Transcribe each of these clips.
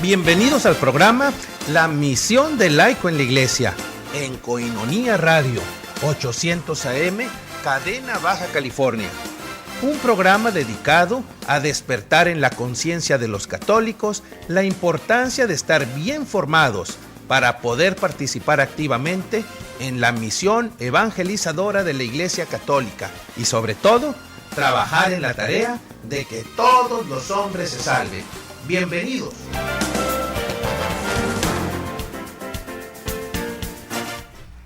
Bienvenidos al programa La Misión del Laico en la Iglesia, en Koinonia Radio, 800 AM, Cadena Baja California. Un programa dedicado a despertar en la conciencia de los católicos la importancia de estar bien formados para poder participar activamente en la misión evangelizadora de la Iglesia Católica y sobre todo, trabajar en la tarea de que todos los hombres se salven. Bienvenidos.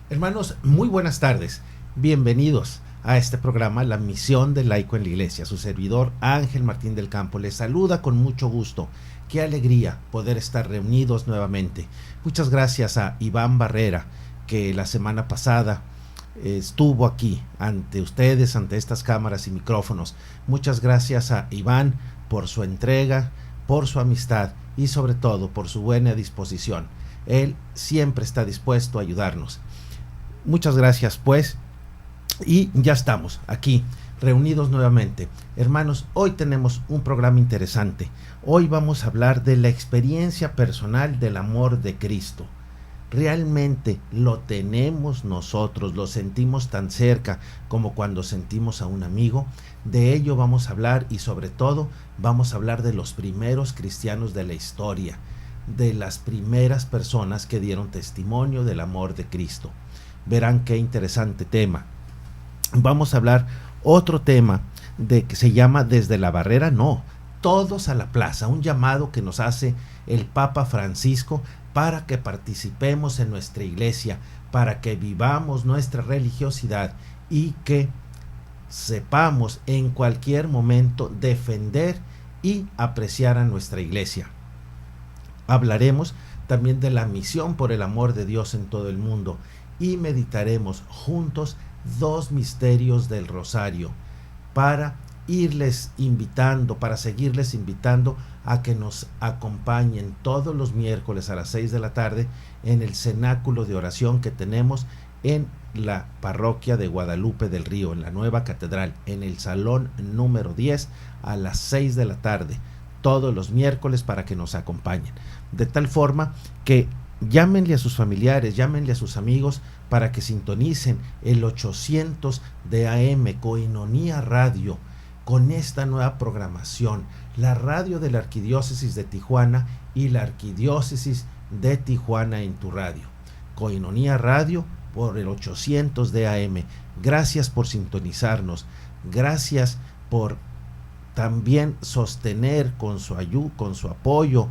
Hermanos, muy buenas tardes. Bienvenidos a este programa La Misión del Laico en la Iglesia. Su servidor Ángel Martín del Campo les saluda con mucho gusto. Qué alegría poder estar reunidos nuevamente. Muchas gracias a Iván Barrera, que la semana pasada estuvo aquí ante ustedes, ante estas cámaras y micrófonos. Muchas gracias a Iván por su entrega, por su amistad y sobre todo por su buena disposición. Él siempre está dispuesto a ayudarnos. Muchas gracias pues, y ya estamos aquí reunidos nuevamente. Hermanos, hoy tenemos un programa interesante. Hoy vamos a hablar de la experiencia personal del amor de Cristo. ¿Realmente lo tenemos nosotros? ¿Lo sentimos tan cerca como cuando sentimos a un amigo? De ello vamos a hablar y sobre todo vamos a hablar de los primeros cristianos de la historia, de las primeras personas que dieron testimonio del amor de Cristo. Verán qué interesante tema. Vamos a hablar otro tema de que se llama Desde la Barrera, no, todos a la plaza, un llamado que nos hace el Papa Francisco para que participemos en nuestra iglesia, para que vivamos nuestra religiosidad y que sepamos en cualquier momento defender y apreciar a nuestra iglesia. Hablaremos también de la misión por el amor de Dios en todo el mundo y meditaremos juntos dos misterios del Rosario para irles invitando, para seguirles invitando a que nos acompañen todos los miércoles a las 6 de la tarde en el cenáculo de oración que tenemos en la parroquia de Guadalupe del Río, en la nueva catedral, en el salón número 10 a las 6 de la tarde, todos los miércoles para que nos acompañen. De tal forma que llámenle a sus familiares, llámenle a sus amigos para que sintonicen el 800 de AM Koinonia Radio con esta nueva programación, la radio de la Arquidiócesis de Tijuana y la Arquidiócesis de Tijuana en tu radio. Koinonia Radio por el 800 de AM. Gracias por sintonizarnos, gracias por también sostener con su apoyo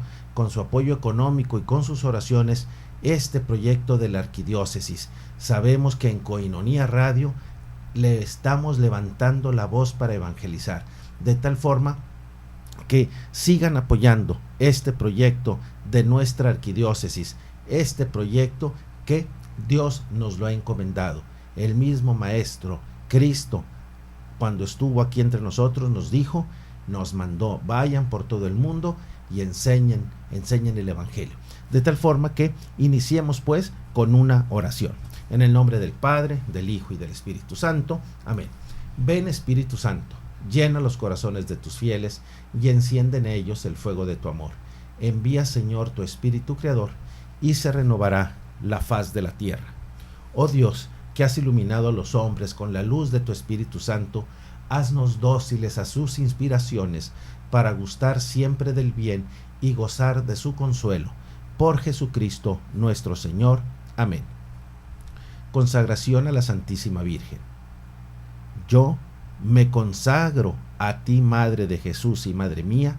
económico y con sus oraciones este proyecto de la Arquidiócesis. Sabemos que en Koinonia Radio le estamos levantando la voz para evangelizar, de tal forma que sigan apoyando este proyecto de nuestra Arquidiócesis, este proyecto que Dios nos lo ha encomendado. El mismo Maestro Cristo, cuando estuvo aquí entre nosotros, nos mandó, vayan por todo el mundo y enseñen el Evangelio. De tal forma que iniciemos pues con una oración. En el nombre del Padre, del Hijo y del Espíritu Santo. Amén. Ven Espíritu Santo, llena los corazones de tus fieles y enciende en ellos el fuego de tu amor. Envía, Señor, tu Espíritu Creador y se renovará la faz de la tierra. Oh Dios, que has iluminado a los hombres con la luz de tu Espíritu Santo, haznos dóciles a sus inspiraciones para gustar siempre del bien y gozar de su consuelo. Por Jesucristo nuestro Señor. Amén. Consagración a la Santísima Virgen. Yo me consagro a ti, Madre de Jesús y Madre mía,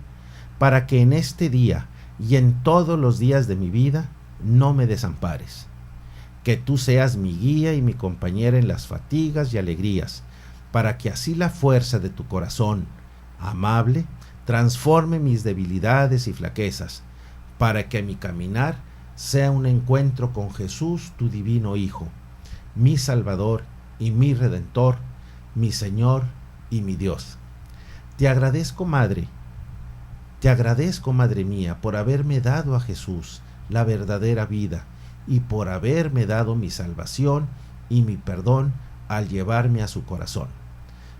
para que en este día y en todos los días de mi vida no me desampares. Que tú seas mi guía y mi compañera en las fatigas y alegrías, para que así la fuerza de tu corazón amable transforme mis debilidades y flaquezas, para que mi caminar sea un encuentro con Jesús, tu divino Hijo, mi Salvador y mi Redentor, mi Señor y mi Dios. Te agradezco, Madre mía, por haberme dado a Jesús, la verdadera vida, y por haberme dado mi salvación y mi perdón al llevarme a su corazón,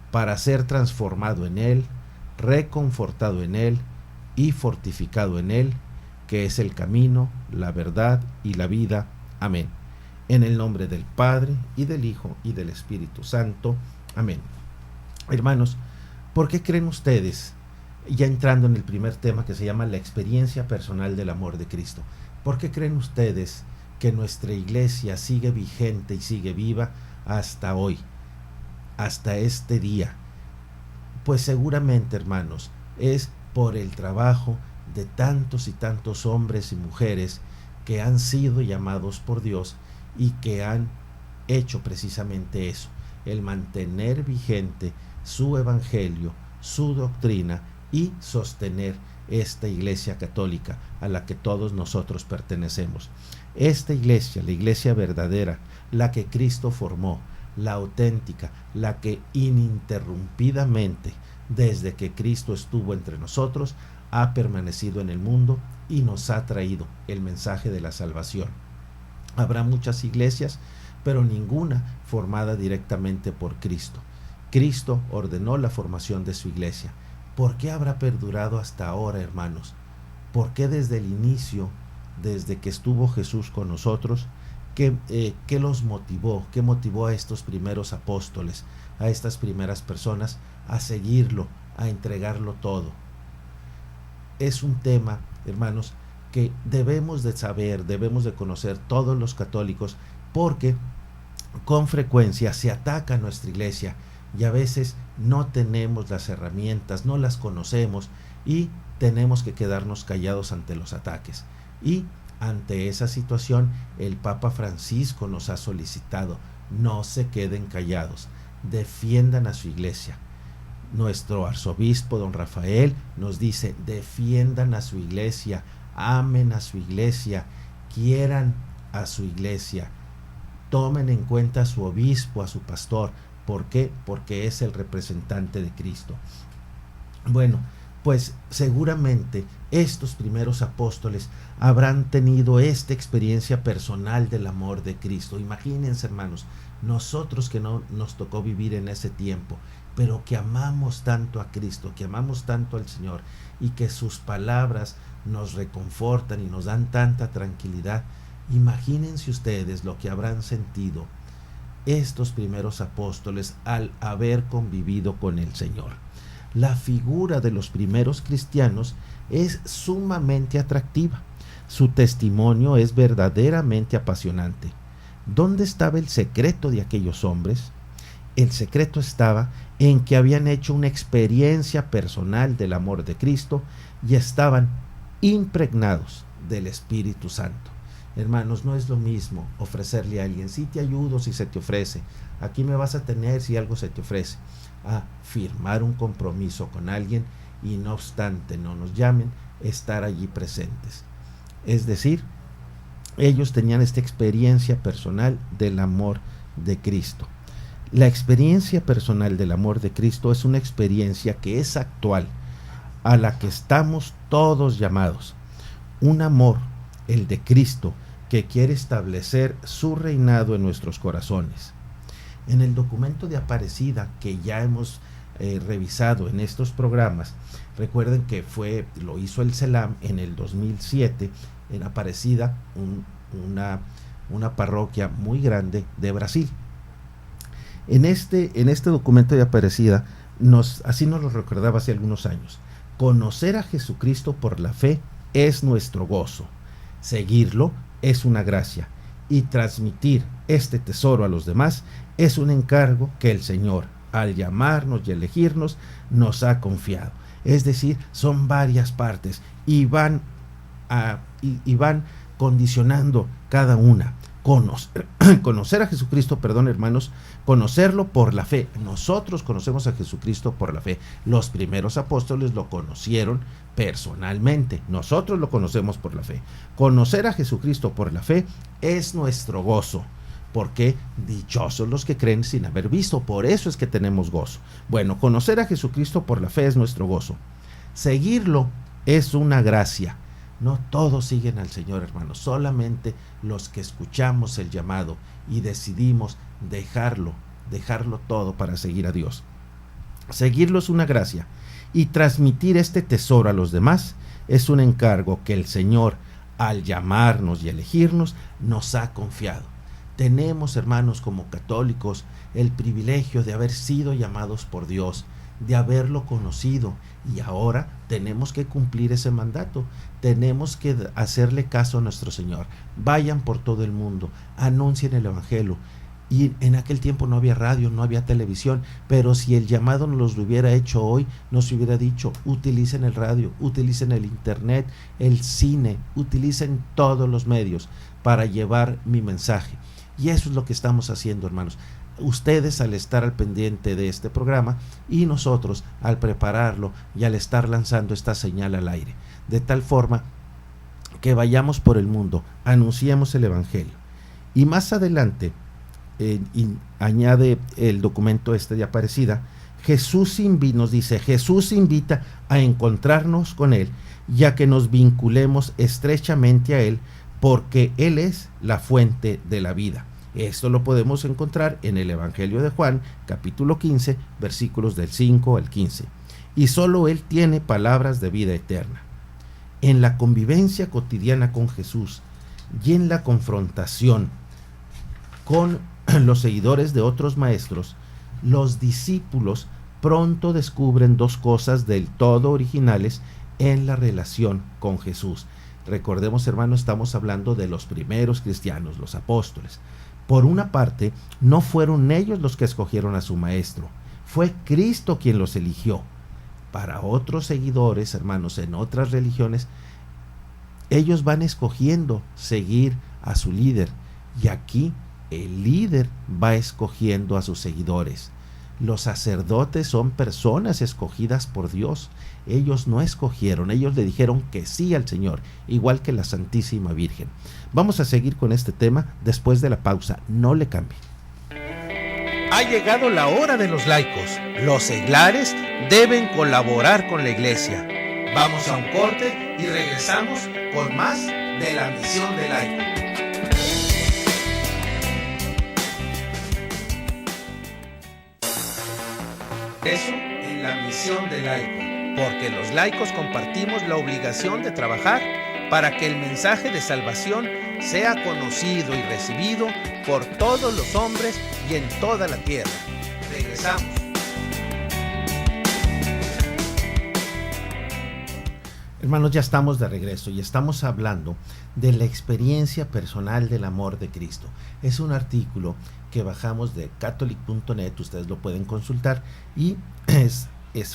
para ser transformado en Él, reconfortado en Él y fortificado en Él, que es el camino, la verdad y la vida. Amén. En el nombre del Padre, y del Hijo, y del Espíritu Santo. Amén. Hermanos, ¿por qué creen ustedes, ya entrando en el primer tema que se llama la experiencia personal del amor de Cristo, por qué creen ustedes que nuestra iglesia sigue vigente y sigue viva hasta hoy, hasta este día? Pues seguramente, hermanos, es por el trabajo de tantos y tantos hombres y mujeres que han sido llamados por Dios y que han hecho precisamente eso, el mantener vigente su evangelio, su doctrina y sostener esta iglesia católica a la que todos nosotros pertenecemos. Esta iglesia, la iglesia verdadera, la que Cristo formó, la auténtica, la que ininterrumpidamente, desde que Cristo estuvo entre nosotros, ha permanecido en el mundo y nos ha traído el mensaje de la salvación. Habrá muchas iglesias, pero ninguna formada directamente por Cristo. Cristo ordenó la formación de su iglesia. ¿Por qué habrá perdurado hasta ahora, hermanos? ¿Por qué desde el inicio, desde que estuvo Jesús con nosotros, qué los motivó? ¿Qué motivó a estos primeros apóstoles, a estas primeras personas a seguirlo, a entregarlo todo? Es un tema, hermanos, que debemos de saber, debemos de conocer todos los católicos, porque con frecuencia se ataca a nuestra iglesia y a veces no tenemos las herramientas, no las conocemos y tenemos que quedarnos callados ante los ataques. Y ante esa situación, el Papa Francisco nos ha solicitado: no se queden callados, defiendan a su iglesia. Nuestro arzobispo, don Rafael, nos dice: defiendan a su iglesia, amen a su iglesia, quieran a su iglesia, tomen en cuenta a su obispo, a su pastor. ¿Por qué? Porque es el representante de Cristo. Bueno, pues seguramente estos primeros apóstoles habrán tenido esta experiencia personal del amor de Cristo. Imagínense, hermanos, nosotros que no nos tocó vivir en ese tiempo, pero que amamos tanto a Cristo, que amamos tanto al Señor y que sus palabras nos reconfortan y nos dan tanta tranquilidad. Imagínense ustedes lo que habrán sentido estos primeros apóstoles al haber convivido con el Señor. La figura de los primeros cristianos es sumamente atractiva. Su testimonio es verdaderamente apasionante. ¿Dónde estaba el secreto de aquellos hombres? El secreto estaba en que habían hecho una experiencia personal del amor de Cristo y estaban impregnados del Espíritu Santo. Hermanos, no es lo mismo ofrecerle a alguien: sí te ayudo si se te ofrece, aquí me vas a tener si algo se te ofrece, a firmar un compromiso con alguien y no obstante no nos llamen, estar allí presentes. Es decir, ellos tenían esta experiencia personal del amor de Cristo. La experiencia personal del amor de Cristo es una experiencia que es actual, a la que estamos todos llamados. Un amor, el de Cristo, que quiere establecer su reinado en nuestros corazones. En el documento de Aparecida que ya hemos revisado en estos programas, recuerden que lo hizo el CELAM en el 2007 en Aparecida, una parroquia muy grande de Brasil. En este documento de Aparecida, así nos lo recordaba hace algunos años: conocer a Jesucristo por la fe es nuestro gozo, seguirlo es una gracia, y transmitir este tesoro a los demás es un encargo que el Señor, al llamarnos y elegirnos, nos ha confiado. Es decir, son varias partes y van condicionando cada una. Conocer a Jesucristo, hermanos, conocerlo por la fe. Nosotros conocemos a Jesucristo por la fe. Los primeros apóstoles lo conocieron personalmente. Nosotros lo conocemos por la fe. Conocer a Jesucristo por la fe es nuestro gozo. Porque dichosos los que creen sin haber visto. Por eso es que tenemos gozo. Bueno, conocer a Jesucristo por la fe es nuestro gozo. Seguirlo es una gracia. No todos siguen al Señor, hermanos, solamente los que escuchamos el llamado y decidimos dejarlo todo para seguir a Dios. Seguirlo es una gracia, Y transmitir este tesoro a los demás es un encargo que el Señor, al llamarnos y elegirnos, nos ha confiado. Tenemos, hermanos, como católicos, el privilegio de haber sido llamados por Dios, de haberlo conocido, y ahora tenemos que cumplir ese mandato. Tenemos que hacerle caso a nuestro Señor. Vayan por todo el mundo, anuncien el Evangelio. Y en aquel tiempo no había radio, no había televisión, pero si el llamado nos lo hubiera hecho hoy, nos hubiera dicho: utilicen el radio, utilicen el internet, el cine, utilicen todos los medios para llevar mi mensaje. Y eso es lo que estamos haciendo, hermanos. Ustedes, al estar al pendiente de este programa, y nosotros al prepararlo y al estar lanzando esta señal al aire, de tal forma que vayamos por el mundo, anunciemos el Evangelio. Y más adelante añade el documento de Aparecida, nos dice: Jesús invita a encontrarnos con Él, ya que nos vinculemos estrechamente a Él, porque Él es la fuente de la vida. Esto lo podemos encontrar en el Evangelio de Juan, capítulo 15, versículos del 5 al 15. Y solo Él tiene palabras de vida eterna. En la convivencia cotidiana con Jesús y en la confrontación con los seguidores de otros maestros, los discípulos pronto descubren dos cosas del todo originales en la relación con Jesús. Recordemos, hermanos, estamos hablando de los primeros cristianos, los apóstoles. Por una parte, no fueron ellos los que escogieron a su maestro, fue Cristo quien los eligió. Para otros seguidores, hermanos, en otras religiones, ellos van escogiendo seguir a su líder, y aquí el líder va escogiendo a sus seguidores. Los sacerdotes son personas escogidas por Dios. Ellos no escogieron, ellos le dijeron que sí al Señor, igual que la Santísima Virgen. Vamos a seguir con este tema después de la pausa. No le cambie. Ha llegado la hora de los laicos. Los seglares deben colaborar con la Iglesia. Vamos a un corte y regresamos con más de la misión del laico. Eso en la misión del laico, porque los laicos compartimos la obligación de trabajar para que el mensaje de salvación sea conocido y recibido por todos los hombres y en toda la tierra. Regresamos. Hermanos, ya estamos de regreso y estamos hablando de la experiencia personal del amor de Cristo. Es un artículo que bajamos de catholic.net, ustedes lo pueden consultar, y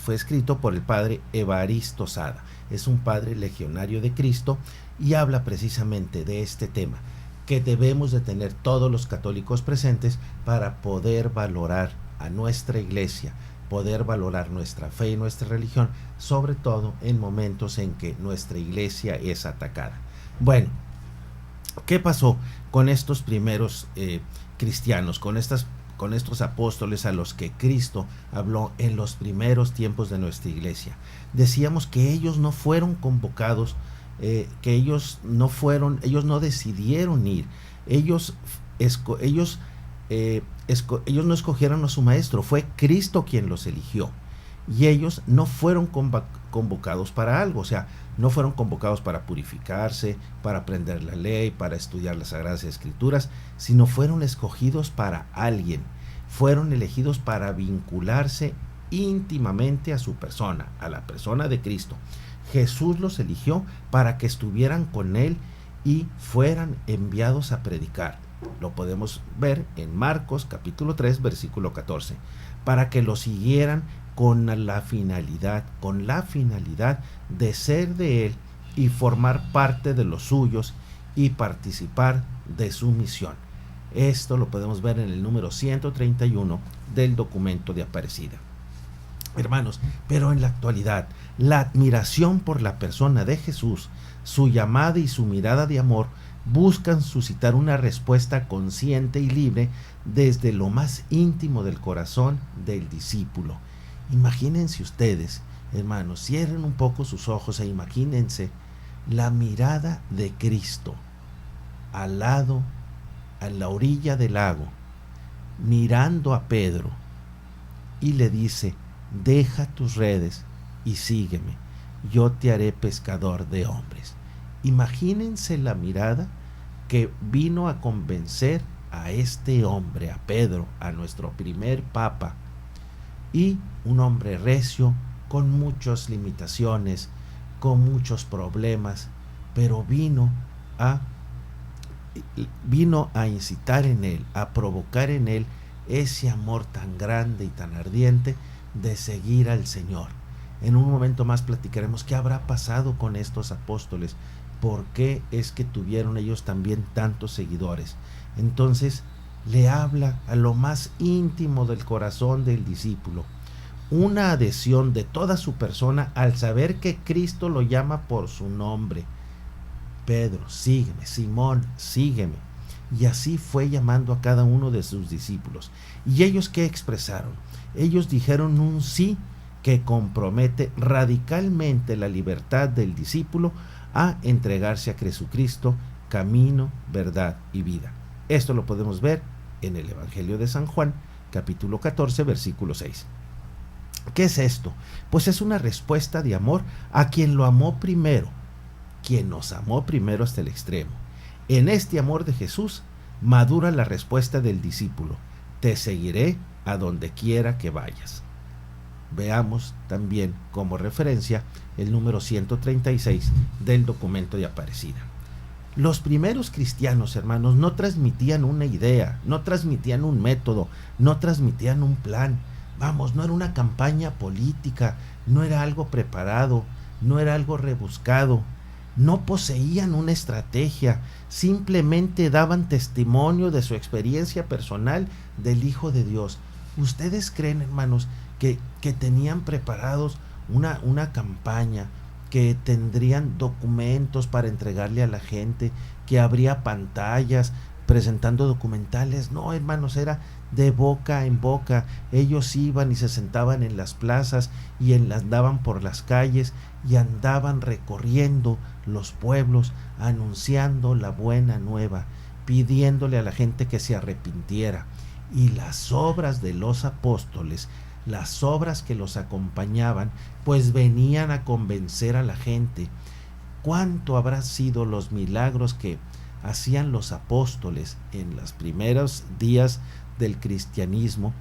fue escrito por el padre Evaristo Sada. Es un padre legionario de Cristo y habla precisamente de este tema que debemos de tener todos los católicos presentes para poder valorar a nuestra iglesia, poder valorar nuestra fe y nuestra religión, sobre todo en momentos en que nuestra iglesia es atacada. Bueno, ¿qué pasó con estos primeros cristianos, con estos apóstoles a los que Cristo habló en los primeros tiempos de nuestra iglesia? Decíamos que ellos no fueron convocados, que ellos no decidieron ir, ellos no escogieron a su maestro, fue Cristo quien los eligió, y ellos no fueron convocados para algo, o sea, no fueron convocados para purificarse, para aprender la ley, para estudiar las Sagradas Escrituras, sino fueron escogidos para alguien, fueron elegidos para vincularse íntimamente a su persona, a la persona de Cristo. Jesús los eligió para que estuvieran con Él y fueran enviados a predicar. Lo podemos ver en Marcos capítulo 3, versículo 14, para que lo siguieran con la finalidad de ser de Él y formar parte de los suyos y participar de su misión. Esto lo podemos ver en el número 131 del documento de Aparecida. Hermanos, pero en la actualidad, la admiración por la persona de Jesús, su llamada y su mirada de amor buscan suscitar una respuesta consciente y libre desde lo más íntimo del corazón del discípulo. Imagínense ustedes, hermanos, cierren un poco sus ojos e imagínense la mirada de Cristo al lado, a la orilla del lago, mirando a Pedro, y le dice: deja tus redes y sígueme, yo te haré pescador de hombres. Imagínense la mirada que vino a convencer a este hombre, a Pedro, a nuestro primer papa, y un hombre recio, con muchas limitaciones, con muchos problemas, pero vino a incitar en él, a provocar en él ese amor tan grande y tan ardiente de seguir al Señor. En un momento más platicaremos qué habrá pasado con estos apóstoles, por qué es que tuvieron ellos también tantos seguidores. Entonces le habla a lo más íntimo del corazón del discípulo, una adhesión de toda su persona al saber que Cristo lo llama por su nombre. Pedro, sígueme. Simón, sígueme. Y así fue llamando a cada uno de sus discípulos. ¿Y ellos qué expresaron? Ellos dijeron un sí que compromete radicalmente la libertad del discípulo a entregarse a Jesucristo, camino, verdad y vida. Esto lo podemos ver en el Evangelio de San Juan, capítulo 14, versículo 6. ¿Qué es esto? Pues es una respuesta de amor a quien lo amó primero, quien nos amó primero hasta el extremo. En este amor de Jesús madura la respuesta del discípulo: te seguiré a donde quiera que vayas. Veamos también como referencia el número 136 del documento de Aparecida. Los primeros cristianos, hermanos, no transmitían una idea, no transmitían un método, no transmitían un plan. Vamos, no era una campaña política, no era algo preparado, no era algo rebuscado. No poseían una estrategia, simplemente daban testimonio de su experiencia personal del Hijo de Dios. ¿Ustedes creen, hermanos, que tenían preparados una campaña, que tendrían documentos para entregarle a la gente, que habría pantallas presentando documentales? No, hermanos, era de boca en boca. Ellos iban y se sentaban en las plazas y andaban por las calles y andaban recorriendo los pueblos anunciando la buena nueva, pidiéndole a la gente que se arrepintiera. Y las obras de los apóstoles, las obras que los acompañaban, pues venían a convencer a la gente. ¿Cuánto habrán sido los milagros que hacían los apóstoles en los primeros días del cristianismo,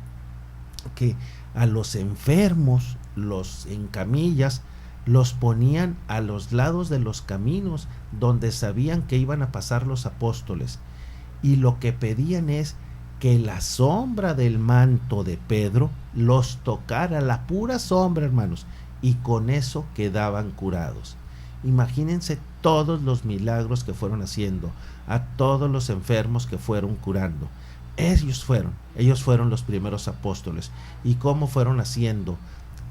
que a los enfermos, los en camillas, los ponían a los lados de los caminos donde sabían que iban a pasar los apóstoles, y lo que pedían es que la sombra del manto de Pedro los tocara, la pura sombra, hermanos, y con eso quedaban curados. Imagínense todos los milagros que fueron haciendo, a todos los enfermos que fueron curando. Ellos fueron los primeros apóstoles, y cómo fueron haciendo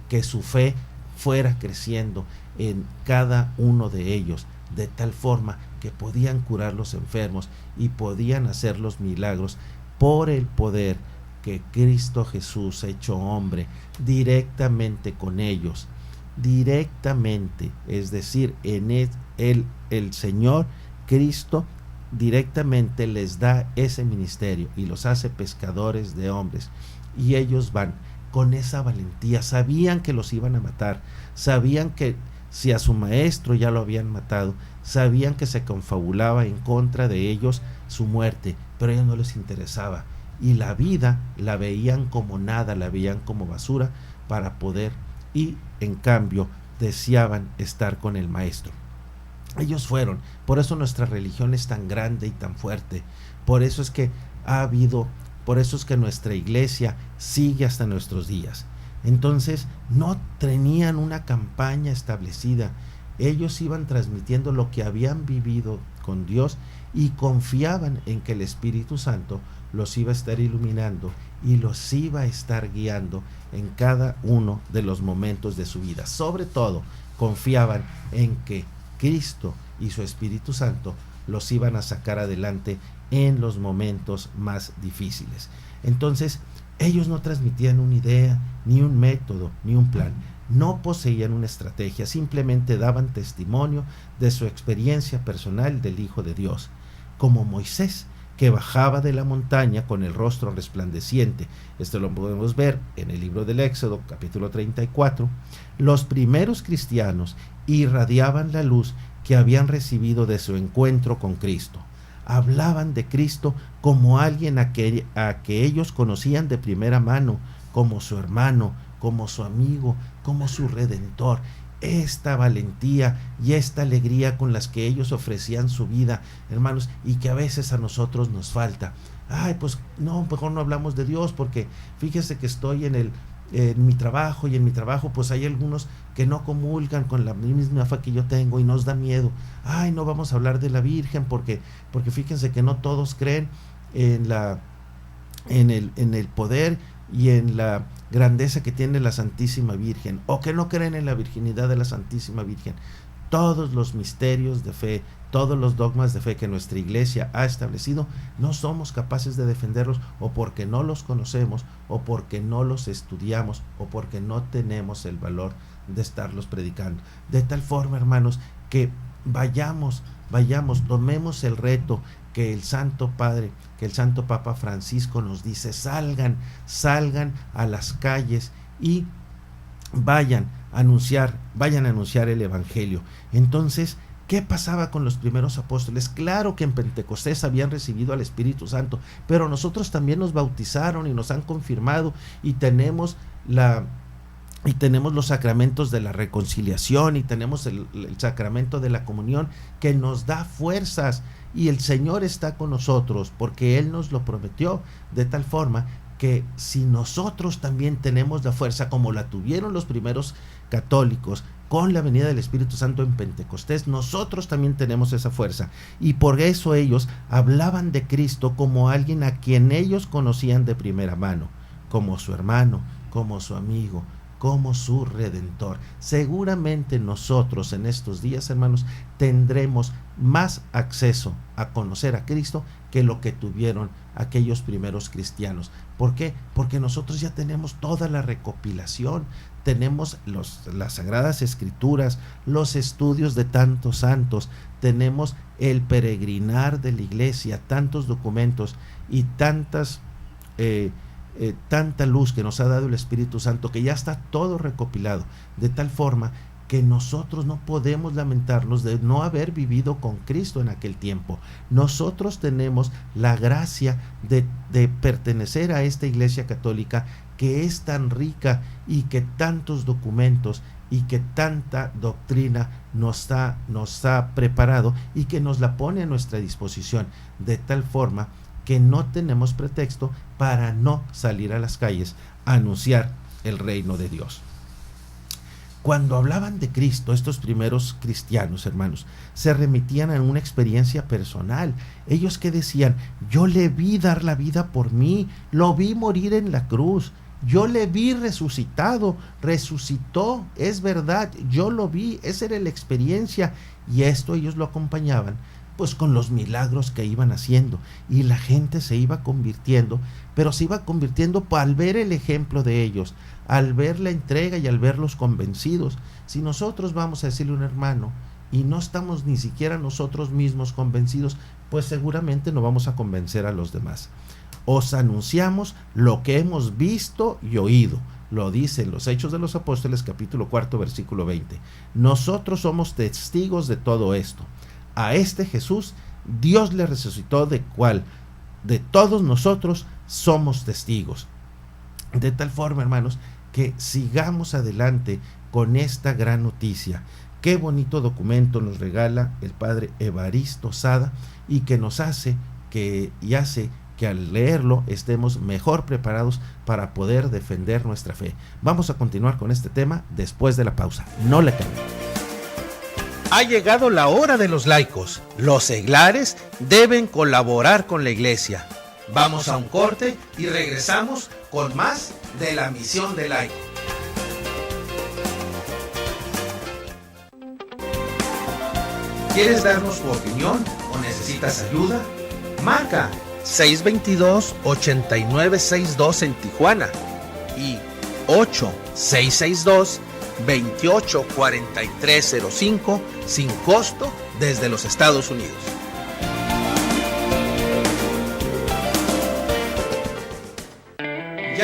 que su fe fuera creciendo en cada uno de ellos, de tal forma que podían curar los enfermos y podían hacer los milagros por el poder que Cristo Jesús, hecho hombre, directamente con ellos, directamente, es decir, en el Señor Cristo directamente les da ese ministerio y los hace pescadores de hombres, y ellos van con esa valentía. Sabían que los iban a matar, sabían que si a su maestro ya lo habían matado, sabían que se confabulaba en contra de ellos su muerte, pero a ellos no les interesaba, y la vida la veían como nada, la veían como basura para poder, y en cambio deseaban estar con el maestro. Ellos fueron, por eso nuestra religión es tan grande y tan fuerte, por eso es que nuestra iglesia sigue hasta nuestros días. Entonces no tenían una campaña establecida, ellos iban transmitiendo lo que habían vivido con Dios y confiaban en que el Espíritu Santo los iba a estar iluminando y los iba a estar guiando en cada uno de los momentos de su vida. Sobre todo, confiaban en que Cristo y su Espíritu Santo los iban a sacar adelante en los momentos más difíciles. Entonces, ellos no transmitían una idea, ni un método, ni un plan. No poseían una estrategia, simplemente daban testimonio de su experiencia personal del Hijo de Dios. Como Moisés, que bajaba de la montaña con el rostro resplandeciente. Esto lo podemos ver en el libro del Éxodo, capítulo 34. Los primeros cristianos irradiaban la luz que habían recibido de su encuentro con Cristo. Hablaban de Cristo como alguien a que ellos conocían de primera mano, como su hermano, como su amigo, como su redentor. Esta valentía y esta alegría con las que ellos ofrecían su vida, hermanos, y que a veces a nosotros nos falta. Ay, pues no, mejor no hablamos de Dios, porque fíjese que estoy en mi trabajo, y en mi trabajo pues hay algunos que no comulgan con la misma fe que yo tengo y nos da miedo. Ay, no vamos a hablar de la Virgen porque fíjense que no todos creen en el poder y en la grandeza que tiene la Santísima Virgen, o que no creen en la virginidad de la Santísima Virgen. Todos los misterios de fe, todos los dogmas de fe que nuestra iglesia ha establecido, no somos capaces de defenderlos, o porque no los conocemos, o porque no los estudiamos, o porque no tenemos el valor de estarlos predicando. De tal forma, hermanos, que vayamos, tomemos el reto que el Santo Padre, que el Santo Papa Francisco nos dice: salgan a las calles y vayan a anunciar el Evangelio. Entonces, ¿qué pasaba con los primeros apóstoles? Claro que en Pentecostés habían recibido al Espíritu Santo, pero nosotros también nos bautizaron y nos han confirmado, y tenemos los sacramentos de la reconciliación, y tenemos el sacramento de la comunión, que nos da fuerzas, y el Señor está con nosotros porque Él nos lo prometió, de tal forma que si nosotros también tenemos la fuerza como la tuvieron los primeros católicos con la venida del Espíritu Santo en Pentecostés, nosotros también tenemos esa fuerza, y por eso ellos hablaban de Cristo como alguien a quien ellos conocían de primera mano, como su hermano, como su amigo, como su redentor. Seguramente nosotros en estos días, hermanos, tendremos más acceso a conocer a Cristo que lo que tuvieron aquellos primeros cristianos. ¿Por qué? Porque nosotros ya tenemos toda la recopilación, tenemos las Sagradas Escrituras, los estudios de tantos santos, tenemos el peregrinar de la iglesia, tantos documentos y tanta luz que nos ha dado el Espíritu Santo, que ya está todo recopilado, de tal forma que nosotros no podemos lamentarnos de no haber vivido con Cristo en aquel tiempo. Nosotros tenemos la gracia de pertenecer a esta Iglesia Católica, que es tan rica y que tantos documentos y que tanta doctrina nos ha preparado, y que nos la pone a nuestra disposición, de tal forma que no tenemos pretexto para no salir a las calles a anunciar el reino de Dios. Cuando hablaban de Cristo, estos primeros cristianos, hermanos, se remitían a una experiencia personal. Ellos que decían: yo le vi dar la vida por mí, lo vi morir en la cruz, yo le vi resucitado, resucitó, es verdad, yo lo vi, esa era la experiencia. Y esto ellos lo acompañaban pues con los milagros que iban haciendo, y la gente se iba convirtiendo, pero se iba convirtiendo al ver el ejemplo de ellos, al ver la entrega y al verlos convencidos. Si nosotros vamos a decirle a un hermano y no estamos ni siquiera nosotros mismos convencidos, pues seguramente no vamos a convencer a los demás. Os anunciamos lo que hemos visto y oído. Lo dice en los Hechos de los Apóstoles, capítulo 4, versículo 20. Nosotros somos testigos de todo esto. A este Jesús Dios le resucitó, de cual de todos nosotros somos testigos. De tal forma, hermanos, que sigamos adelante con esta gran noticia. Qué bonito documento nos regala el padre Evaristo Sada, y que nos hace que al leerlo estemos mejor preparados para poder defender nuestra fe. Vamos a continuar con este tema después de la pausa. No le cambien. Ha llegado la hora de los laicos. Los seglares deben colaborar con la iglesia. Vamos a un corte y regresamos con más de la misión del laico. ¿Quieres darnos tu opinión o necesitas ayuda? Marca 622-8962 en Tijuana y 8662-284305 sin costo desde los Estados Unidos.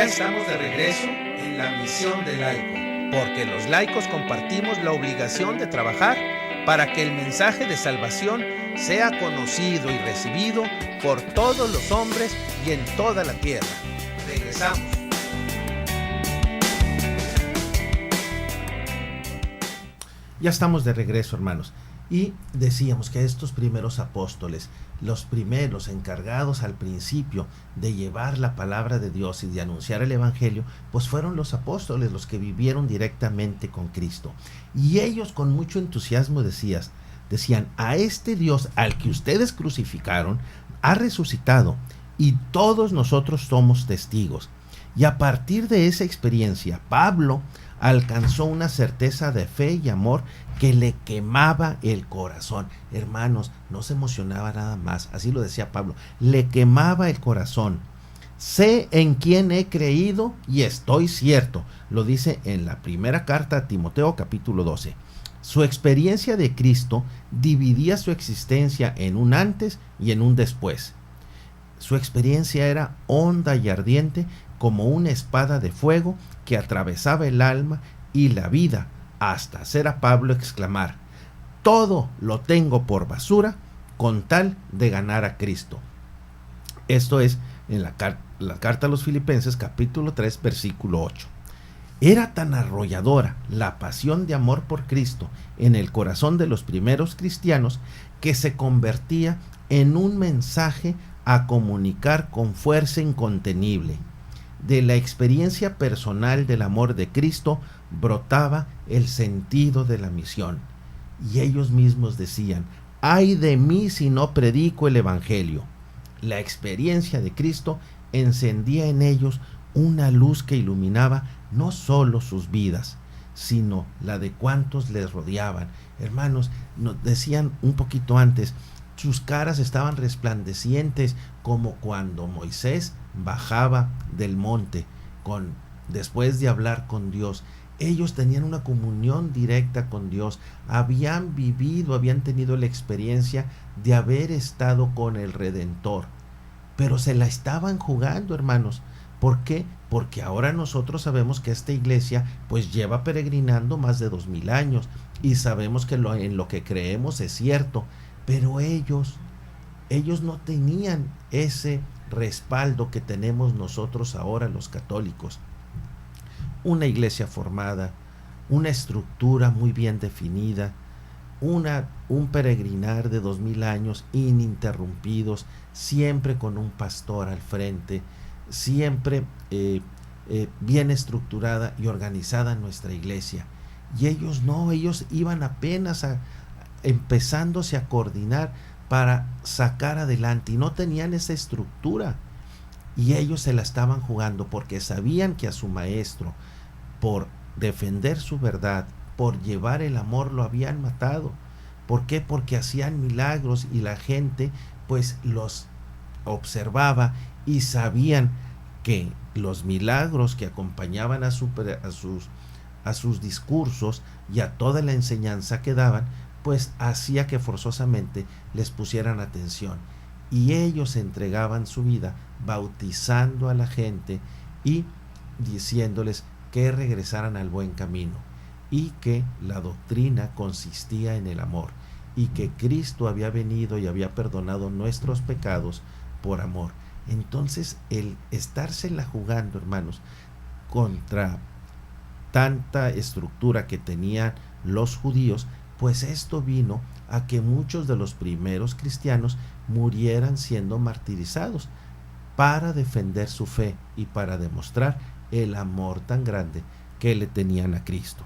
Ya estamos de regreso en la misión del laico, porque los laicos compartimos la obligación de trabajar para que el mensaje de salvación sea conocido y recibido por todos los hombres y en toda la tierra. Regresamos. Ya estamos de regreso, hermanos. Y decíamos que estos primeros apóstoles, los primeros encargados al principio de llevar la palabra de Dios y de anunciar el evangelio, pues fueron los apóstoles los que vivieron directamente con Cristo. Y ellos con mucho entusiasmo decían, a este Dios al que ustedes crucificaron, ha resucitado y todos nosotros somos testigos. Y a partir de esa experiencia, Pablo alcanzó una certeza de fe y amor que le quemaba el corazón. Hermanos, no se emocionaba nada más, así lo decía Pablo, le quemaba el corazón. Sé en quién he creído y estoy cierto, lo dice en la primera carta a Timoteo capítulo 12. Su experiencia de Cristo dividía su existencia en un antes y en un después. Su experiencia era honda y ardiente como una espada de fuego que atravesaba el alma y la vida, hasta hacer a Pablo exclamar, todo lo tengo por basura con tal de ganar a Cristo. Esto es en la carta a los Filipenses capítulo 3 versículo 8. Era tan arrolladora la pasión de amor por Cristo en el corazón de los primeros cristianos que se convertía en un mensaje a comunicar con fuerza incontenible. De la experiencia personal del amor de Cristo brotaba el sentido de la misión. Y ellos mismos decían, ay de mí si no predico el evangelio. La experiencia de Cristo encendía en ellos una luz que iluminaba no solo sus vidas, sino la de cuantos les rodeaban. Hermanos, nos decían un poquito antes, sus caras estaban resplandecientes como cuando Moisés bajaba del monte después de hablar con Dios. Ellos tenían una comunión directa con Dios, habían tenido la experiencia de haber estado con el Redentor, pero se la estaban jugando, hermanos. ¿Por qué? Porque ahora nosotros sabemos que esta iglesia pues lleva peregrinando más de 2000 años y sabemos que en lo que creemos es cierto, pero ellos no tenían ese respaldo que tenemos nosotros ahora los católicos. Una iglesia formada, una estructura muy bien definida, un peregrinar de 2000 años ininterrumpidos, siempre con un pastor al frente, siempre bien estructurada y organizada nuestra iglesia. Y ellos no, ellos iban apenas empezándose a coordinar para sacar adelante y no tenían esa estructura. Y ellos se la estaban jugando porque sabían que a su maestro, por defender su verdad, por llevar el amor, lo habían matado. ¿Por qué? Porque hacían milagros y la gente pues los observaba y sabían que los milagros que acompañaban a sus discursos y a toda la enseñanza que daban, pues hacía que forzosamente les pusieran atención. Y ellos entregaban su vida bautizando a la gente y diciéndoles que regresaran al buen camino y que la doctrina consistía en el amor y que Cristo había venido y había perdonado nuestros pecados por amor. Entonces el estársela jugando, hermanos, contra tanta estructura que tenían los judíos, pues esto vino a que muchos de los primeros cristianos murieran siendo martirizados para defender su fe y para demostrar el amor tan grande que le tenían a Cristo.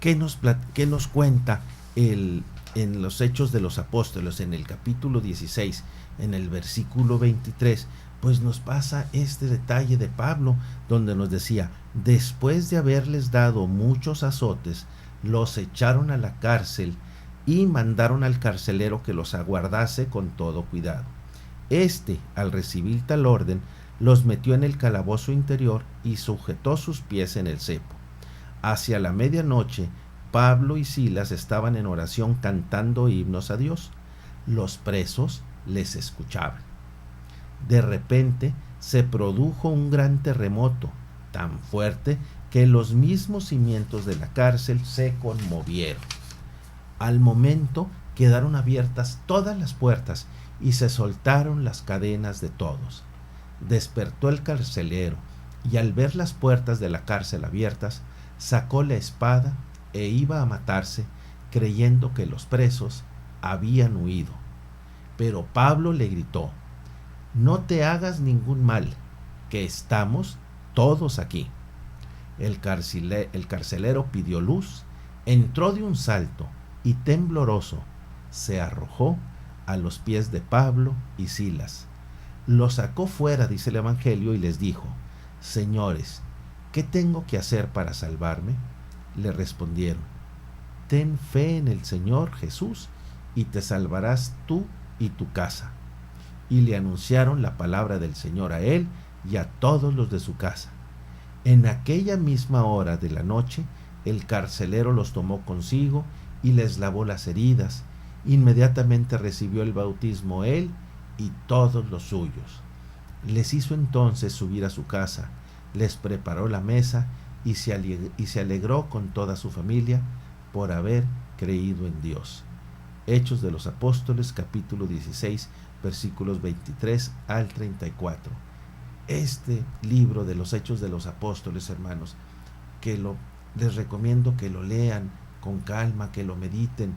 ¿Qué nos cuenta en los Hechos de los Apóstoles, en el capítulo 16, en el versículo 23? Pues nos pasa este detalle de Pablo, donde nos decía, después de haberles dado muchos azotes, los echaron a la cárcel y mandaron al carcelero que los aguardase con todo cuidado. Al recibir tal orden, los metió en el calabozo interior y sujetó sus pies en el cepo. Hacia la medianoche, Pablo y Silas estaban en oración cantando himnos a Dios. Los presos les escuchaban. De repente se produjo un gran terremoto, tan fuerte que los mismos cimientos de la cárcel se conmovieron. Al momento quedaron abiertas todas las puertas y se soltaron las cadenas de todos. Despertó el carcelero y al ver las puertas de la cárcel abiertas, sacó la espada e iba a matarse, creyendo que los presos habían huido. Pero Pablo le gritó: no te hagas ningún mal, que estamos todos aquí. El carcelero pidió luz, entró de un salto y tembloroso se arrojó a los pies de Pablo y Silas. Los sacó fuera, dice el Evangelio, y les dijo: señores, ¿qué tengo que hacer para salvarme? Le respondieron: ten fe en el Señor Jesús y te salvarás tú y tu casa. Y le anunciaron la palabra del Señor a él y a todos los de su casa. En aquella misma hora de la noche, el carcelero los tomó consigo y les lavó las heridas. Inmediatamente recibió el bautismo él y todos los suyos. Les hizo entonces subir a su casa, les preparó la mesa y se alegró con toda su familia por haber creído en Dios. Hechos de los Apóstoles, capítulo 16, versículos 23 al 34. Este libro de los Hechos de los Apóstoles, hermanos, les recomiendo que lo lean con calma, que lo mediten.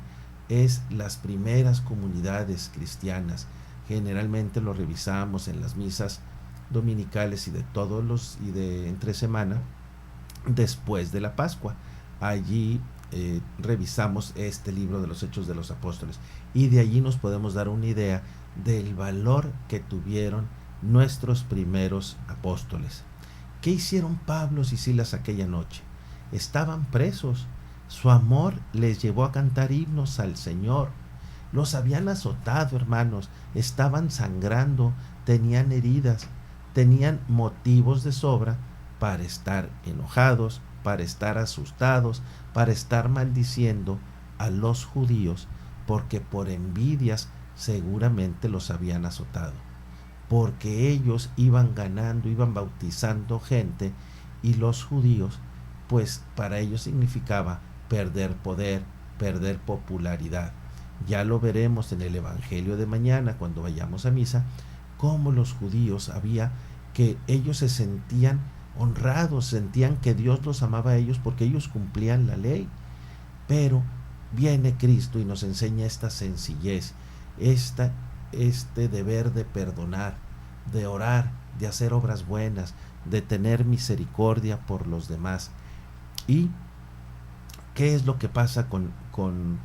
Es las primeras comunidades cristianas. Generalmente lo revisamos en las misas dominicales y de entre semana después de la Pascua. Allí revisamos este libro de los Hechos de los Apóstoles y de allí nos podemos dar una idea del valor que tuvieron nuestros primeros apóstoles. ¿Qué hicieron Pablo y Silas aquella noche? Estaban presos. Su amor les llevó a cantar himnos al Señor. Los habían azotado, hermanos, estaban sangrando, tenían heridas, tenían motivos de sobra para estar enojados, para estar asustados, para estar maldiciendo a los judíos, porque por envidias seguramente los habían azotado, porque ellos iban ganando, iban bautizando gente, y los judíos, pues para ellos significaba perder poder, perder popularidad. Ya lo veremos en el Evangelio de mañana cuando vayamos a misa, cómo los judíos que ellos se sentían honrados, sentían que Dios los amaba a ellos porque ellos cumplían la ley. Pero viene Cristo y nos enseña esta sencillez, este deber de perdonar, de orar, de hacer obras buenas, de tener misericordia por los demás. ¿Y qué es lo que pasa con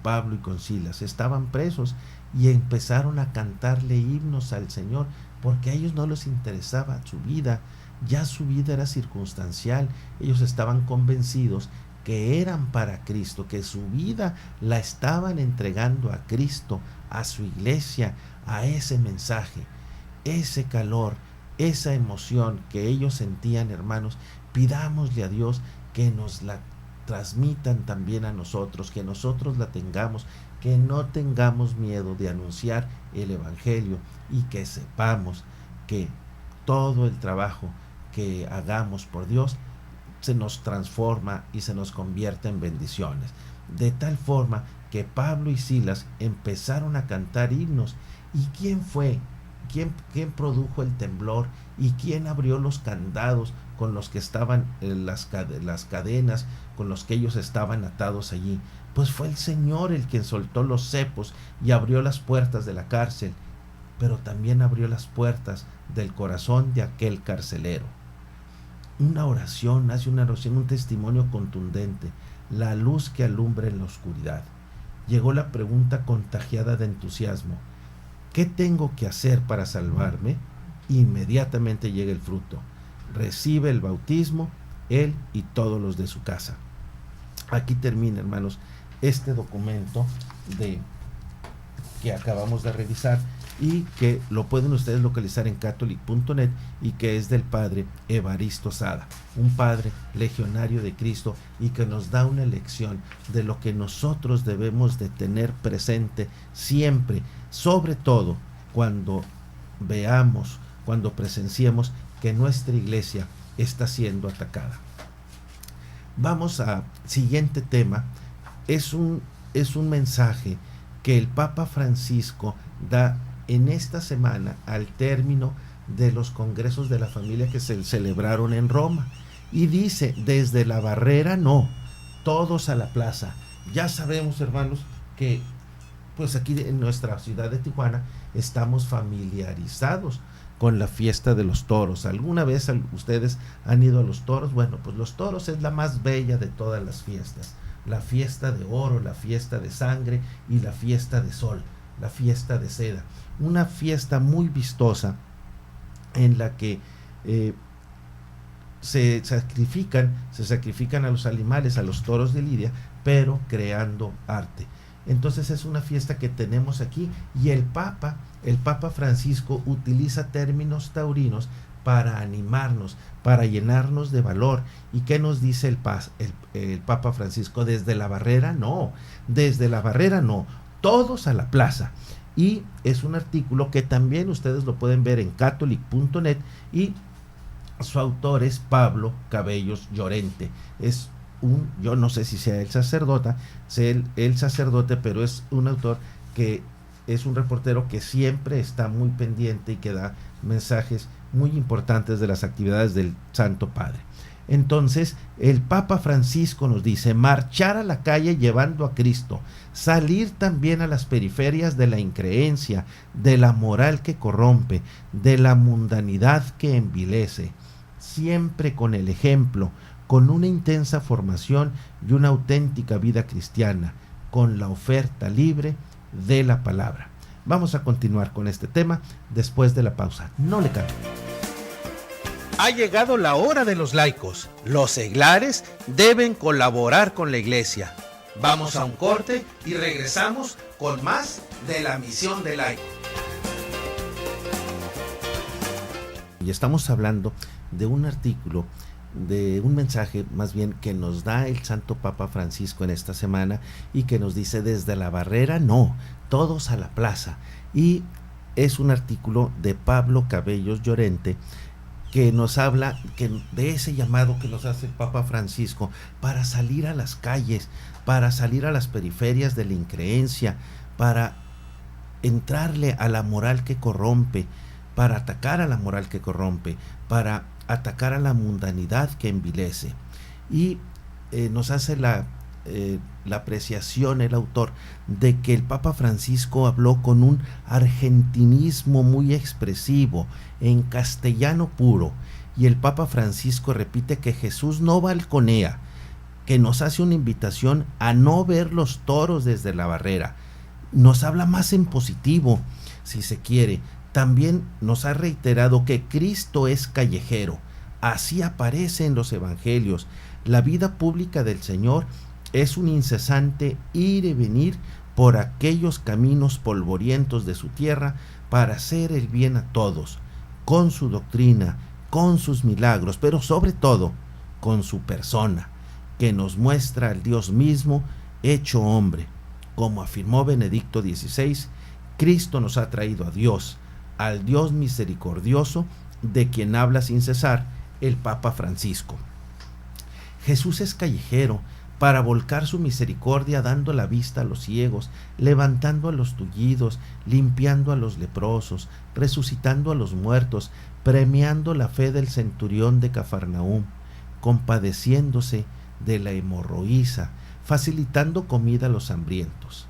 Pablo y con Silas? Estaban presos y empezaron a cantarle himnos al Señor, porque a ellos no les interesaba su vida, ya su vida era circunstancial. Ellos estaban convencidos que eran para Cristo, que su vida la estaban entregando a Cristo, a su iglesia, a ese mensaje. Ese calor, esa emoción que ellos sentían, hermanos, pidámosle a Dios que nos la transmitan también a nosotros, que nosotros la tengamos, que no tengamos miedo de anunciar el Evangelio y que sepamos que todo el trabajo que hagamos por Dios se nos transforma y se nos convierte en bendiciones. De tal forma que Pablo y Silas empezaron a cantar himnos. ¿Y quién fue? ¿Quién produjo el temblor? ¿Y quién abrió los candados con los que estaban las cadenas con los que ellos estaban atados allí? Pues fue el Señor el que soltó los cepos y abrió las puertas de la cárcel, pero también abrió las puertas del corazón de aquel carcelero. Una oración, un testimonio contundente, la luz que alumbra en la oscuridad. Llegó la pregunta contagiada de entusiasmo: ¿qué tengo que hacer para salvarme? Inmediatamente llega el fruto. Recibe el bautismo, él y todos los de su casa. Aquí termina, hermanos, este documento que acabamos de revisar y que lo pueden ustedes localizar en catholic.net y que es del padre Evaristo Sada, un padre legionario de Cristo y que nos da una lección de lo que nosotros debemos de tener presente siempre, sobre todo cuando veamos, cuando presenciemos que nuestra iglesia está siendo atacada. Vamos a siguiente tema. Es un mensaje que el Papa Francisco da en esta semana al término de los congresos de la familia que se celebraron en Roma, y dice: desde la barrera no, todos a la plaza. Ya sabemos, hermanos, que pues aquí en nuestra ciudad de Tijuana estamos familiarizados con la fiesta de los toros. ¿Alguna vez ustedes han ido a los toros? Bueno, pues los toros es la más bella de todas las fiestas. La fiesta de oro, la fiesta de sangre y la fiesta de sol, la fiesta de seda. Una fiesta muy vistosa en la que se sacrifican a los animales, a los toros de Lidia, pero creando arte. Entonces es una fiesta que tenemos aquí, y el Papa Francisco utiliza términos taurinos para animarnos, para llenarnos de valor. ¿Y qué nos dice el Papa Francisco? Desde la barrera no, todos a la plaza. Y es un artículo que también ustedes lo pueden ver en catholic.net, y su autor es Pablo Cabellos Llorente. Yo no sé si sea el sacerdote, pero es un autor que es un reportero que siempre está muy pendiente y que da mensajes muy importantes de las actividades del Santo Padre. Entonces, el Papa Francisco nos dice: marchar a la calle llevando a Cristo, salir también a las periferias de la increencia, de la moral que corrompe, de la mundanidad que envilece, siempre con el ejemplo, con una intensa formación y una auténtica vida cristiana, con la oferta libre de la palabra. Vamos a continuar con este tema después de la pausa. No le cambien. Ha llegado la hora de los laicos. Los seglares deben colaborar con la iglesia. Vamos a un corte y regresamos con más de la misión del laico. Y estamos hablando de un artículo, de un mensaje más bien, que nos da el Santo Papa Francisco en esta semana, y que nos dice: desde la barrera no, todos a la plaza. Y es un artículo de Pablo Cabellos Llorente, que nos habla de ese llamado que nos hace el Papa Francisco para salir a las calles, para salir a las periferias de la increencia, para entrarle a la moral que corrompe, para atacar a la moral que corrompe, para atacar a la mundanidad que envilece. Y nos hace la apreciación el autor de que el Papa Francisco habló con un argentinismo muy expresivo, en castellano puro, y el Papa Francisco repite que Jesús no balconea, que nos hace una invitación a no ver los toros desde la barrera. Nos habla más en positivo, si se quiere. También nos ha reiterado que Cristo es callejero. Así aparece en los evangelios. La vida pública del Señor es un incesante ir y venir por aquellos caminos polvorientos de su tierra para hacer el bien a todos, con su doctrina, con sus milagros, pero sobre todo con su persona, que nos muestra al Dios mismo hecho hombre. Como afirmó Benedicto XVI, Cristo nos ha traído a Dios, al Dios misericordioso, de quien habla sin cesar el Papa Francisco. Jesús es callejero para volcar su misericordia, dando la vista a los ciegos, levantando a los tullidos, limpiando a los leprosos, resucitando a los muertos, premiando la fe del centurión de Cafarnaúm, compadeciéndose de la hemorroísa, facilitando comida a los hambrientos.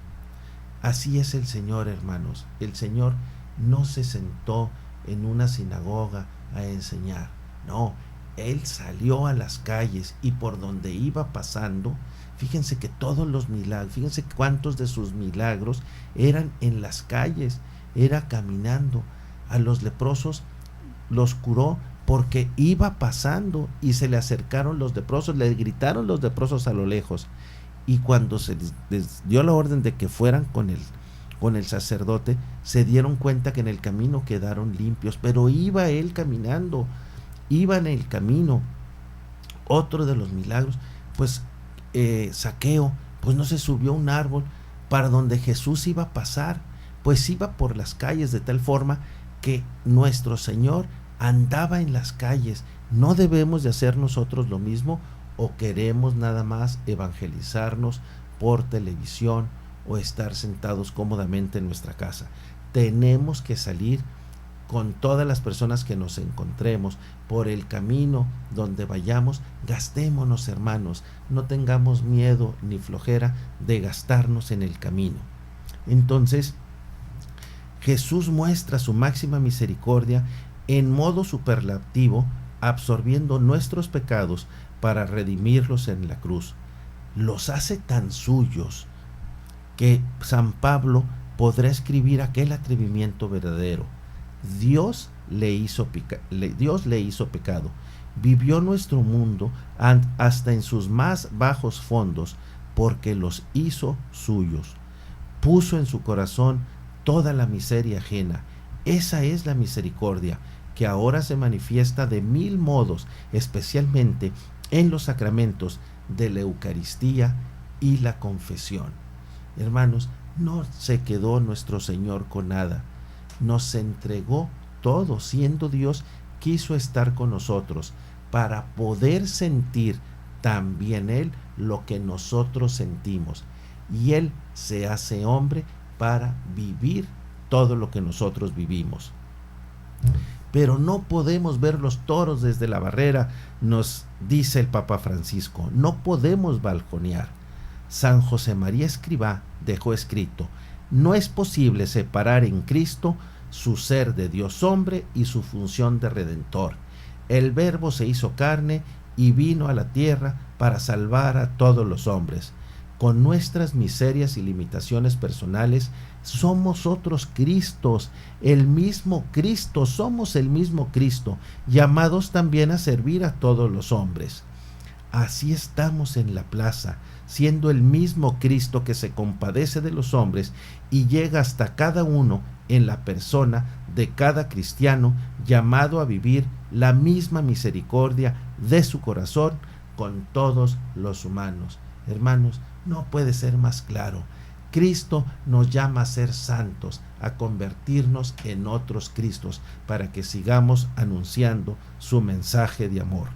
Así es el Señor, hermanos. El Señor no se sentó en una sinagoga a enseñar. No, Él salió a las calles, y por donde iba pasando, fíjense que todos los milagros, fíjense cuántos de sus milagros eran en las calles, era caminando. A los leprosos los curó porque iba pasando y se le acercaron los leprosos, le gritaron los leprosos a lo lejos. Y cuando se les dio la orden de que fueran con el sacerdote, se dieron cuenta que en el camino quedaron limpios, pero iba él caminando, iba en el camino. Otro de los milagros, pues Zaqueo, pues no se subió a un árbol para donde Jesús iba a pasar, pues iba por las calles, de tal forma que nuestro Señor andaba en las calles. ¿No debemos de hacer nosotros lo mismo o queremos nada más evangelizarnos por televisión o estar sentados cómodamente en nuestra casa? Tenemos que salir con todas las personas que nos encontremos por el camino donde vayamos. Gastémonos, hermanos, no tengamos miedo ni flojera de gastarnos en el camino. Entonces, Jesús muestra su máxima misericordia en modo superlativo, absorbiendo nuestros pecados para redimirlos en la cruz. Los hace tan suyos que San Pablo podrá escribir aquel atrevimiento verdadero. Dios le hizo pecado, vivió nuestro mundo hasta en sus más bajos fondos, porque los hizo suyos. Puso en su corazón toda la miseria ajena. Esa es la misericordia, que ahora se manifiesta de mil modos, especialmente en los sacramentos de la Eucaristía y la confesión. Hermanos, no se quedó nuestro Señor con nada. Nos entregó todo. Siendo Dios, quiso estar con nosotros para poder sentir también Él lo que nosotros sentimos. Y Él se hace hombre para vivir todo lo que nosotros vivimos. Pero no podemos ver los toros desde la barrera, nos dice el Papa Francisco. No podemos balconear. San José María Escrivá dejó escrito: no es posible separar en Cristo su ser de Dios hombre y su función de redentor. El Verbo se hizo carne y vino a la tierra para salvar a todos los hombres. Con nuestras miserias y limitaciones personales, somos otros Cristos, el mismo Cristo, somos el mismo Cristo, llamados también a servir a todos los hombres. Así estamos en la plaza, siendo el mismo Cristo que se compadece de los hombres y llega hasta cada uno en la persona de cada cristiano, llamado a vivir la misma misericordia de su corazón con todos los humanos. Hermanos, no puede ser más claro. Cristo nos llama a ser santos, a convertirnos en otros Cristos, para que sigamos anunciando su mensaje de amor.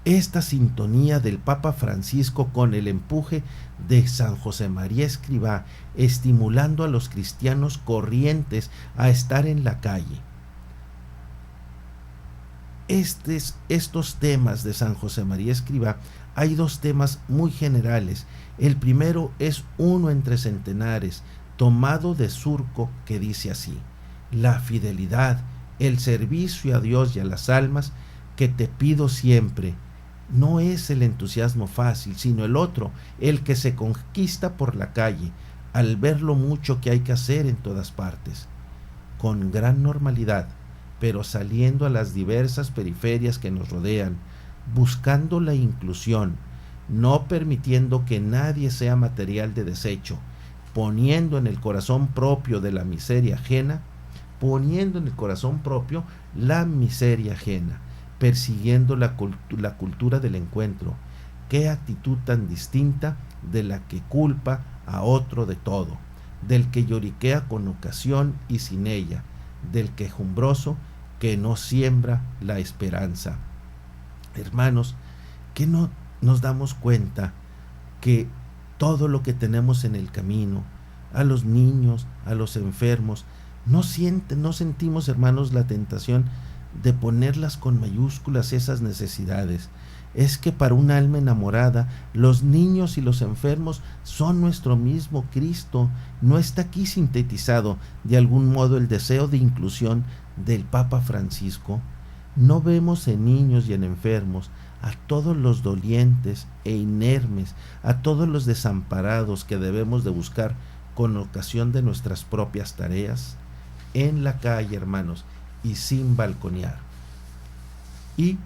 Esta sintonía del Papa Francisco con el empuje de San José María Escrivá, estimulando a los cristianos corrientes a estar en la calle. Estos temas de San José María Escrivá, hay dos temas muy generales. El primero es uno entre centenares, tomado de Surco, que dice así: la fidelidad, el servicio a Dios y a las almas que te pido siempre. No es el entusiasmo fácil, sino el otro, el que se conquista por la calle, al ver lo mucho que hay que hacer en todas partes, con gran normalidad, pero saliendo a las diversas periferias que nos rodean, buscando la inclusión, no permitiendo que nadie sea material de desecho, poniendo en el corazón propio de la miseria ajena, poniendo en el corazón propio la miseria ajena, persiguiendo la cultura del encuentro. Qué actitud tan distinta de la que culpa a otro de todo, del que lloriquea con ocasión y sin ella, del quejumbroso que no siembra la esperanza. Hermanos, que no nos damos cuenta que todo lo que tenemos en el camino, a los niños, a los enfermos, no sentimos, hermanos, la tentación de ponerlas con mayúsculas esas necesidades. Es que para un alma enamorada, los niños y los enfermos son nuestro mismo Cristo. No está aquí sintetizado de algún modo el deseo de inclusión del Papa Francisco. No vemos en niños y en enfermos a todos los dolientes e inermes, a todos los desamparados que debemos de buscar con ocasión de nuestras propias tareas en la calle, hermanos, y sin balconear. Y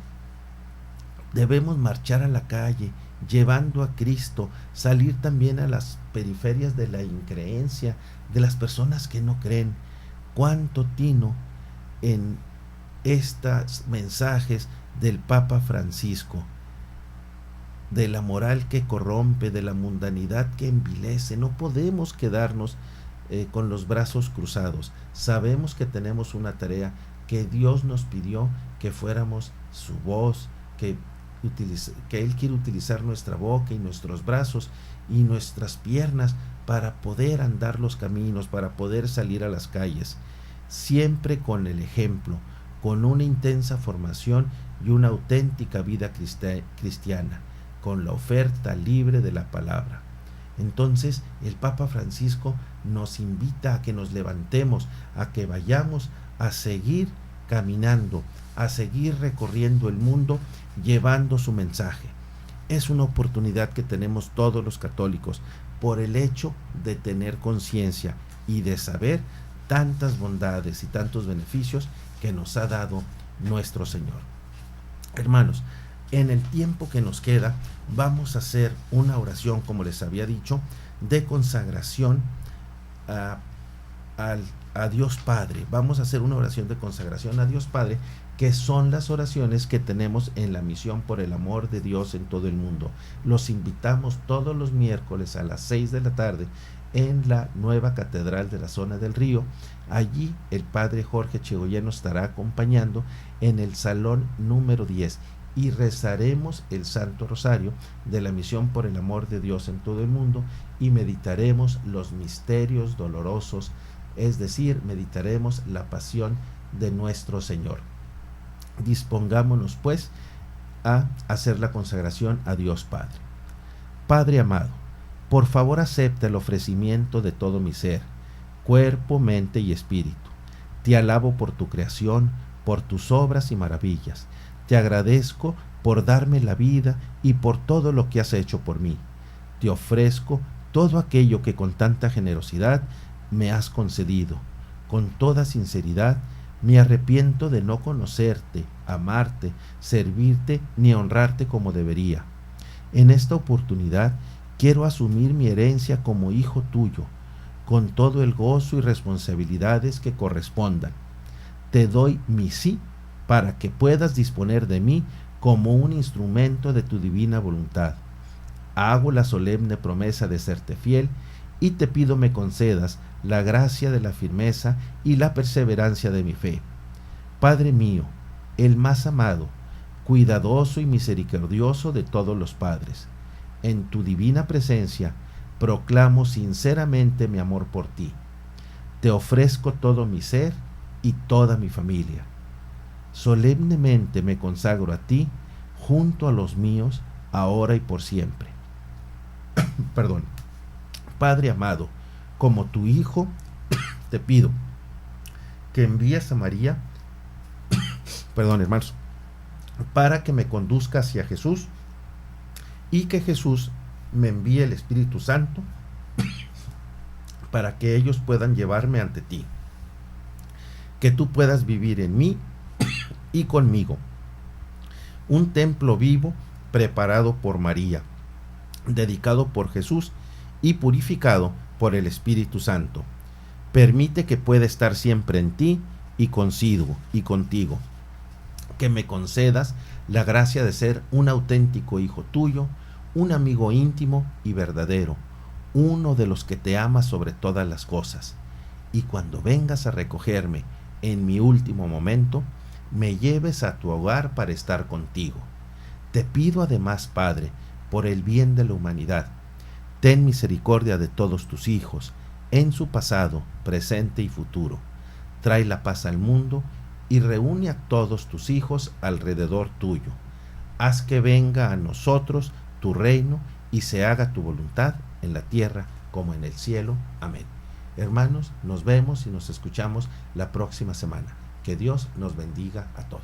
debemos marchar a la calle llevando a Cristo, salir también a las periferias de la increencia, de las personas que no creen. Cuánto tino en estos mensajes del Papa Francisco, de la moral que corrompe, de la mundanidad que envilece. No podemos quedarnos con los brazos cruzados. Sabemos que tenemos una tarea que Dios nos pidió que fuéramos su voz, que Él quiere utilizar nuestra boca y nuestros brazos y nuestras piernas para poder andar los caminos, para poder salir a las calles, siempre con el ejemplo, con una intensa formación y una auténtica vida cristiana, con la oferta libre de la palabra. Entonces el Papa Francisco nos invita a que nos levantemos, a que vayamos a seguir caminando, a seguir recorriendo el mundo llevando su mensaje. Es una oportunidad que tenemos todos los católicos por el hecho de tener conciencia y de saber tantas bondades y tantos beneficios que nos ha dado nuestro Señor. Hermanos, en el tiempo que nos queda, vamos a hacer una oración, como les había dicho, de consagración a Dios Padre. Vamos a hacer una oración de consagración a Dios Padre, que son las oraciones que tenemos en la misión por el amor de Dios en todo el mundo. Los invitamos todos los miércoles a las 6 de la tarde en la nueva catedral de la zona del Río. Allí el padre Jorge Chegoyen nos estará acompañando en el salón número 10 y rezaremos el Santo Rosario de la misión por el amor de Dios en todo el mundo y meditaremos los misterios dolorosos, es decir, meditaremos la pasión de nuestro Señor. Dispongámonos pues a hacer la consagración a Dios Padre. Padre amado, por favor acepta el ofrecimiento de todo mi ser, cuerpo, mente y espíritu. Te alabo por tu creación, por tus obras y maravillas. Te agradezco por darme la vida y por todo lo que has hecho por mí. Te ofrezco todo aquello que con tanta generosidad me has concedido. Con toda sinceridad, me arrepiento de no conocerte, amarte, servirte ni honrarte como debería. En esta oportunidad quiero asumir mi herencia como hijo tuyo, con todo el gozo y responsabilidades que correspondan. Te doy mi sí para que puedas disponer de mí como un instrumento de tu divina voluntad. Hago la solemne promesa de serte fiel y te pido me concedas la gracia de la firmeza y la perseverancia de mi fe. Padre mío, el más amado, cuidadoso y misericordioso de todos los padres, en tu divina presencia proclamo sinceramente mi amor por ti. Te ofrezco todo mi ser y toda mi familia. Solemnemente me consagro a ti junto a los míos, ahora y por siempre. Perdón. Padre amado, como tu Hijo, te pido que envíes a María, perdón hermanos, para que me conduzca hacia Jesús y que Jesús me envíe el Espíritu Santo para que ellos puedan llevarme ante ti. Que tú puedas vivir en mí y conmigo. Un templo vivo preparado por María, dedicado por Jesús y purificado por el Espíritu Santo. Permite que pueda estar siempre en ti y contigo. Que me concedas la gracia de ser un auténtico hijo tuyo, un amigo íntimo y verdadero, uno de los que te ama sobre todas las cosas. Y cuando vengas a recogerme en mi último momento, me lleves a tu hogar para estar contigo. Te pido además, Padre, por el bien de la humanidad, ten misericordia de todos tus hijos, en su pasado, presente y futuro. Trae la paz al mundo y reúne a todos tus hijos alrededor tuyo. Haz que venga a nosotros tu reino y se haga tu voluntad en la tierra como en el cielo. Amén. Hermanos, nos vemos y nos escuchamos la próxima semana. Que Dios nos bendiga a todos.